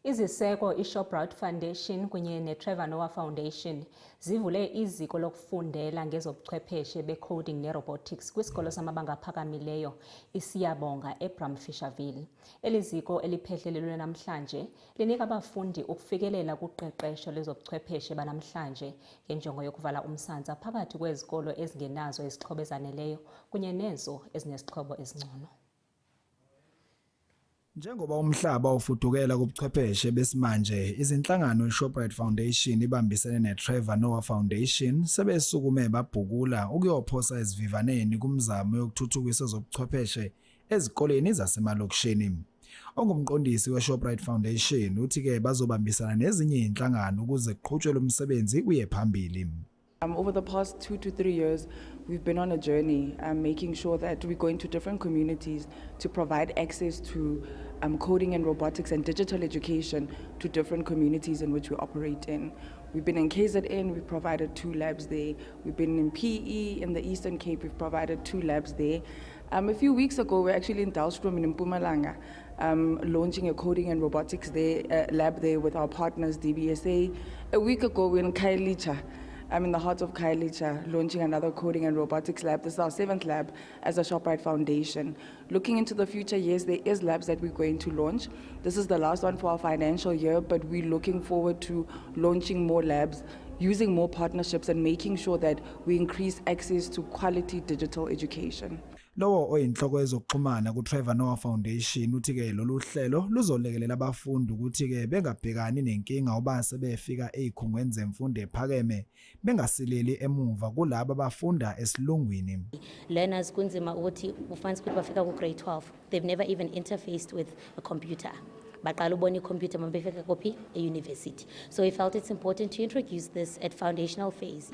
Iziseko iShoprite Foundation kunye neTrevor Noah Foundation zivule iziko lokufundela ngezobuchwepheshe becoding nerobotics kwisikolo samabanga aphakamileyo iSiyabonga eBramfisherville. Eliziko eliphehlelelwe namhlanje linika abafundi ukufikelela kuqeqesho lwezobuchwepheshe banamhlanje ngenjongo yokuvala umsantsa phakathi kwezikolo ezingenazo izixhobo ezaneleyo kunye nezo ezinesixhobo ezingcono. Njengoba umhlaba ufudukela kubuchwepheshe besimanje, izinhlangano iShoprite Foundation ibambisene neTrevor Noah Foundation sebesukume babhukula ukuyophosa esivivaneni kumzamo yokuthuthukisa ezobuchwepheshe ezikoleni zasemalokishini. Ongumqondisi weShoprite Foundation uthi ke bazobambisana nezinye izinhlangano ukuze kuqhutshwe umsebenzi uye phambili. Over the past 2 to 3 years, we've been on a journey making sure that we go into different communities to provide access to coding and robotics and digital education to different communities in which we operate in. We've been in KZN, we've provided 2 labs there. We've been in PE in the Eastern Cape, we've provided 2 labs there. A few weeks ago, we're actually in Dalstrom in Mpumalanga, launching a coding and robotics lab there with our partners DBSA. A week ago, we're in Khayelitsha. I'm in the heart of Khayelitsha, launching another coding and robotics lab. This is our 7th lab as a ShopRite Foundation. Looking into the future, yes, there is labs that we're going to launch. This is the last one for our financial year, but we're looking forward to launching more labs, using more partnerships and making sure that we increase access to quality digital education. Lowo oyinhloko ezokuxhumana kuTrevor Noah Foundation uthi ke lolu hlelo luzolekelela abafundi ukuthi ke bengabhekani nenkinga oba sebefika ezikhungweni zemfundo ephakeme bengasileli emuva kulabo abafunda esilungwini. Learners kunzima ukuthi ufanele ukuthi bafika ku grade 12, they've never even interfaced with a computer. Baqala ubona icomputer mabefika kophi e-university. So we felt it's important to introduce this at foundational phase,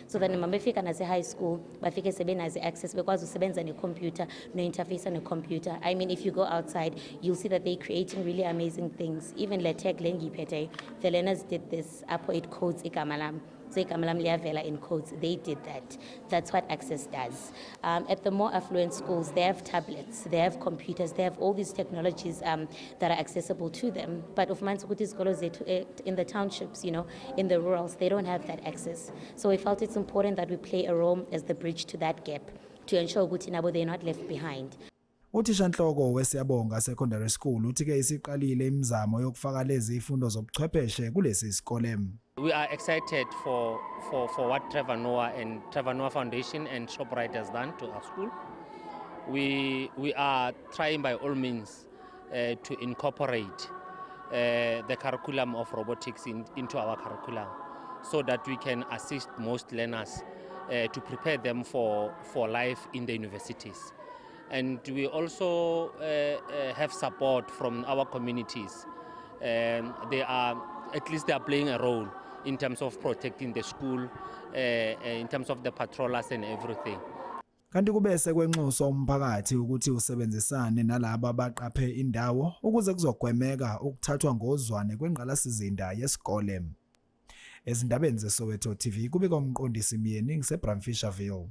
so that mabefika nase high school bafike sebenazi access bekwazi usebenza ne-computer, no-interface ne-computer. I mean, if you go outside, you'll see that they're creating really amazing things. Even LaTeX Lengipete, the learners did this, Apo it codes igama lami. So in codes, they did that. That's what Access does. At the more affluent schools, they have tablets, they have computers, they have all these technologies that are accessible to them. But of Mansukuti scholars in the townships, in the rurals, they don't have that access. So we felt it's important that we play a role as the bridge to that gap to ensure that they're not left behind. Uthishanhloko weSiyabonga Secondary School uthi ke isiqalile imizamo yokufaka lezi izifundo zobuchwepheshe kulesi sikole. We are excited for what Trevor Noah and Trevor Noah Foundation and ShopRite has done to our school. We are trying by all means to incorporate the curriculum of robotics into our curriculum so that we can assist most learners to prepare them for life in the universities. And we also have support from our communities. They are playing a role in terms of protecting the school, in terms of the patrollers and everything. Kanti kubese kwenxuso umphakathi ukuthi usebenzisane nalabo abaqaphe indawo ukuze kuzogwemeka ukuthathwa ngozwane kwengqalasizinda yesikole. Ezindabeni zeSoweto TV kubika umqondisi Myeni ngiseBramfisherville.